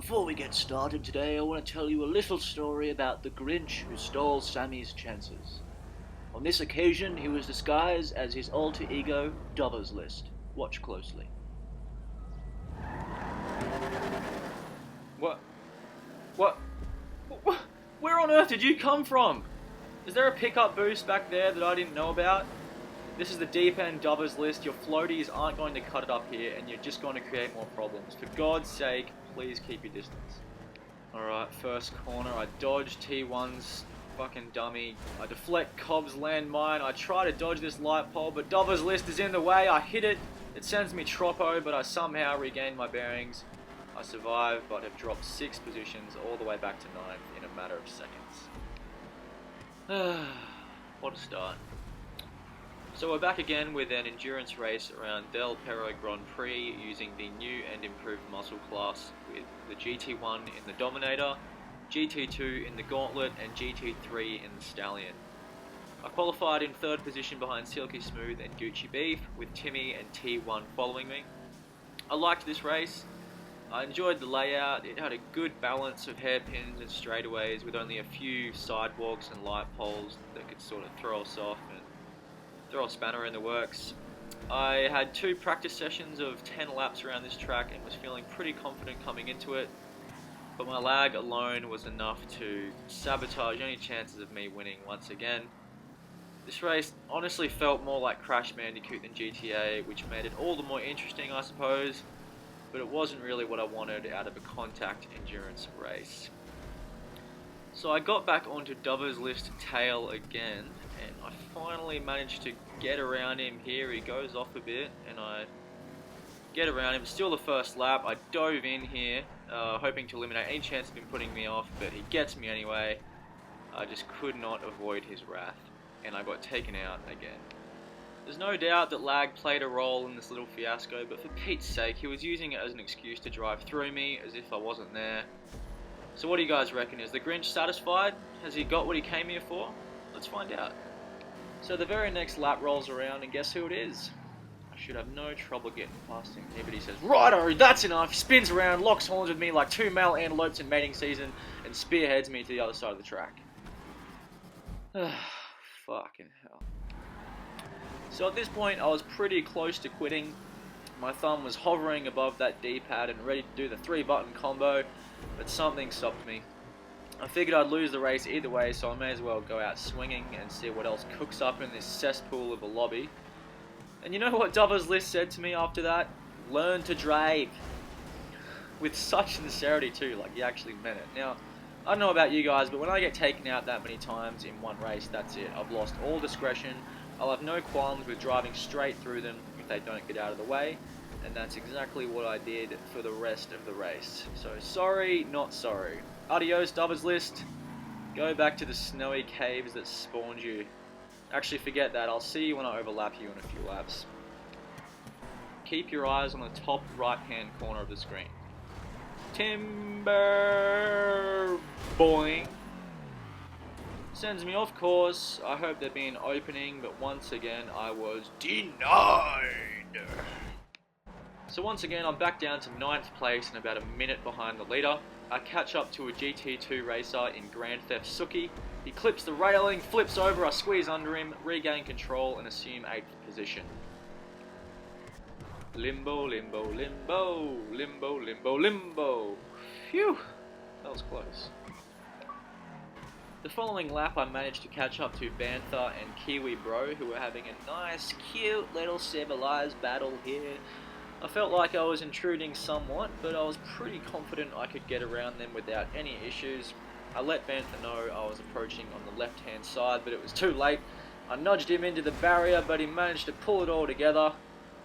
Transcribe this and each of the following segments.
Before we get started today, I want to tell you a little story about the Grinch who stole Sammy's chances. On this occasion, he was disguised as his alter ego, Dover's List. Watch closely. What? What? Where on earth did you come from? Is there a pickup boost back there that I didn't know about? This is the deep end Dover's List. Your floaties aren't going to cut it up here, and you're just going to create more problems. For God's sake, please keep your distance. Alright, first corner. I dodge T1's fucking dummy. I deflect Cobb's landmine. I try to dodge this light pole, but Dover's List is in the way. I hit it. It sends me troppo, but I somehow regain my bearings. I survive, but have dropped 6 positions all the way back to 9th in a matter of seconds. What a start. So we're back again with an endurance race around Del Perro Grand Prix using the new and improved muscle class with the GT1 in the Dominator, GT2 in the Gauntlet and GT3 in the Stallion. I qualified in 3rd position behind Silky Smooth and Gucci Beef with Timmy and T1 following me. I liked this race. I enjoyed the layout. It had a good balance of hairpins and straightaways with only a few sidewalks and light poles that could sort of throw us off and throw a spanner in the works. I had 2 practice sessions of 10 laps around this track and was feeling pretty confident coming into it, but my lag alone was enough to sabotage any chances of me winning once again. This race honestly felt more like Crash Bandicoot than GTA, which made it all the more interesting, I suppose, but it wasn't really what I wanted out of a contact endurance race. So I got back onto Dover's List tail again, and I finally managed to get around him here. He goes off a bit, and I get around him. Still the first lap. I dove in here, hoping to eliminate any chance of him putting me off, but he gets me anyway. I just could not avoid his wrath, and I got taken out again. There's no doubt that lag played a role in this little fiasco, but for Pete's sake, he was using it as an excuse to drive through me as if I wasn't there. So what do you guys reckon? Is the Grinch satisfied? Has he got what he came here for? Let's find out. So the very next lap rolls around, and guess who it is? I should have no trouble getting past him here, but he says, "Righto, that's enough." He spins around, locks horns with me like 2 male antelopes in mating season, and spearheads me to the other side of the track. Fucking hell. So at this point, I was pretty close to quitting. My thumb was hovering above that D-pad and ready to do the 3-button combo, but something stopped me. I figured I'd lose the race either way, so I may as well go out swinging and see what else cooks up in this cesspool of a lobby. And you know what Dover's List said to me after that? Learn to drive. With such sincerity too, like he actually meant it. Now, I don't know about you guys, but when I get taken out that many times in one race, that's it. I've lost all discretion. I'll have no qualms with driving straight through them if they don't get out of the way. And that's exactly what I did for the rest of the race. So sorry, not sorry. Adios, Dover's List. Go back to the snowy caves that spawned you. Actually, forget that. I'll see you when I overlap you in a few laps. Keep your eyes on the top right-hand corner of the screen. Timber boing. Sends me off course. I hope there'd be an opening, but once again, I was denied. So once again, I'm back down to 9th place and about a minute behind the leader. I catch up to a GT2 racer in Grand Theft Suki. He clips the railing, flips over, I squeeze under him, regain control and assume 8th position. Limbo, limbo, limbo, limbo, limbo, limbo. Phew, that was close. The following lap I managed to catch up to Bantha and Kiwi Bro, who were having a nice, cute little civilized battle here. I felt like I was intruding somewhat, but I was pretty confident I could get around them without any issues. I let Bantha know I was approaching on the left-hand side, but it was too late. I nudged him into the barrier, but he managed to pull it all together.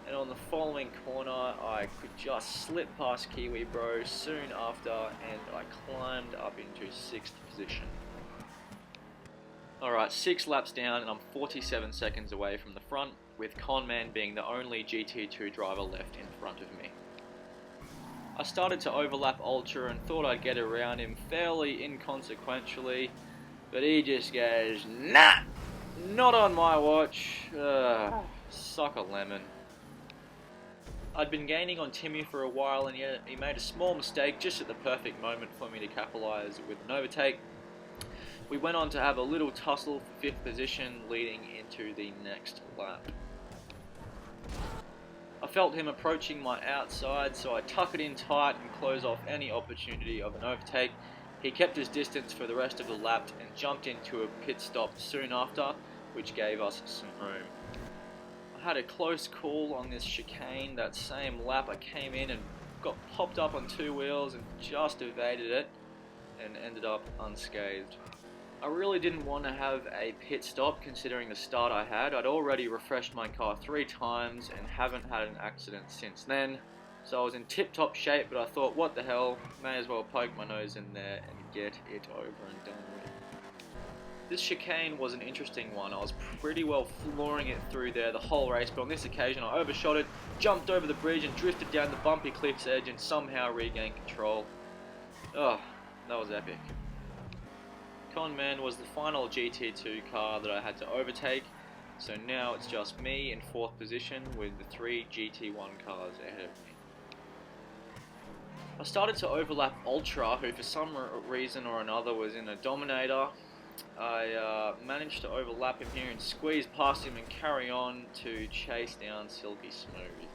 And on the following corner, I could just slip past Kiwi Bro soon after, and I climbed up into 6th position. Alright, 6 laps down, and I'm 47 seconds away from the front, with Conman being the only GT2 driver left in front of me. I started to overlap Ultra and thought I'd get around him fairly inconsequentially, but he just goes, "Nah! Not on my watch." Suck a lemon. I'd been gaining on Timmy for a while, and yet he made a small mistake just at the perfect moment for me to capitalise with an overtake. We went on to have a little tussle for 5th position leading into the next lap. I felt him approaching my outside, so I tuck it in tight and close off any opportunity of an overtake. He kept his distance for the rest of the lap and jumped into a pit stop soon after, which gave us some room. I had a close call on this chicane. That same lap I came in and got popped up on 2 wheels and just evaded it and ended up unscathed. I really didn't want to have a pit stop considering the start I had. I'd already refreshed my car 3 times and haven't had an accident since then. So I was in tip-top shape, but I thought, what the hell, may as well poke my nose in there and get it over and done with. This chicane was an interesting one. I was pretty well flooring it through there the whole race, but on this occasion I overshot it, jumped over the bridge and drifted down the bumpy cliff's edge and somehow regained control. Oh, that was epic. Conman was the final GT2 car that I had to overtake, so now it's just me in 4th position with the 3 GT1 cars ahead of me. I started to overlap Ultra, who for some reason or another was in a Dominator. I managed to overlap him here and squeeze past him and carry on to chase down Silky Smooth.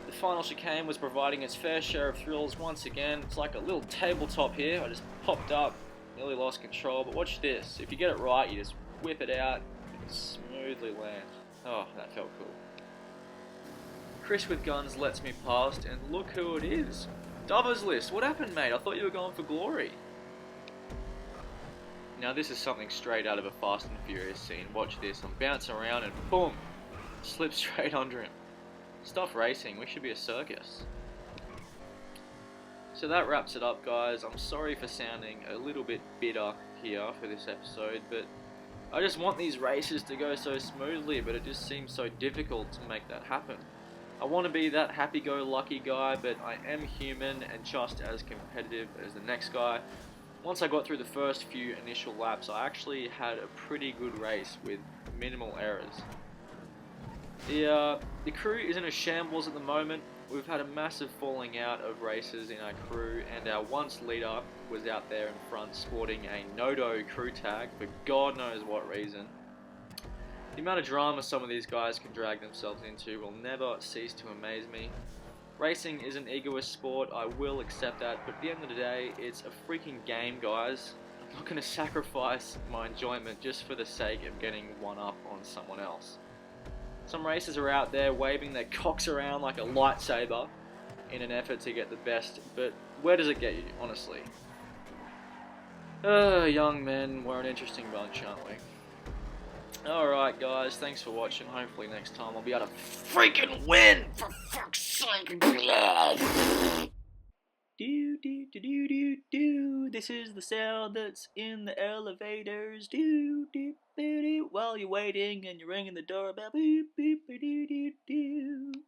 The final chicane was providing its fair share of thrills once again. It's like a little tabletop here. I just popped up, nearly lost control, but watch this. If you get it right, you just whip it out and smoothly land. Oh, that felt cool. Chris with guns lets me past, and look who it is. Dover's List, what happened, mate? I thought you were going for glory. Now this is something straight out of a Fast and Furious scene. Watch this. I'm bouncing around and boom, slip straight under him. Stop racing, we should be a circus. So that wraps it up, guys. I'm sorry for sounding a little bit bitter here for this episode, but I just want these races to go so smoothly, but it just seems so difficult to make that happen. I want to be that happy-go-lucky guy, but I am human and just as competitive as the next guy. Once I got through the first few initial laps, I actually had a pretty good race with minimal errors. The crew is in a shambles at the moment. We've had a massive falling out of races in our crew, and our once leader was out there in front sporting a Nodo crew tag for God knows what reason. The amount of drama some of these guys can drag themselves into will never cease to amaze me. Racing is an egoist sport, I will accept that, but at the end of the day, it's a freaking game, guys. I'm not going to sacrifice my enjoyment just for the sake of getting one up on someone else. Some racers are out there waving their cocks around like a lightsaber in an effort to get the best, but where does it get you, honestly? Young men, we're an interesting bunch, aren't we? Alright guys, thanks for watching. Hopefully next time I'll be able to freaking win, for fuck's sake. Do do do do do do. This is the sound that's in the elevators. Do do do do. While you're waiting and you're ringing the doorbell. Boop boop do do do.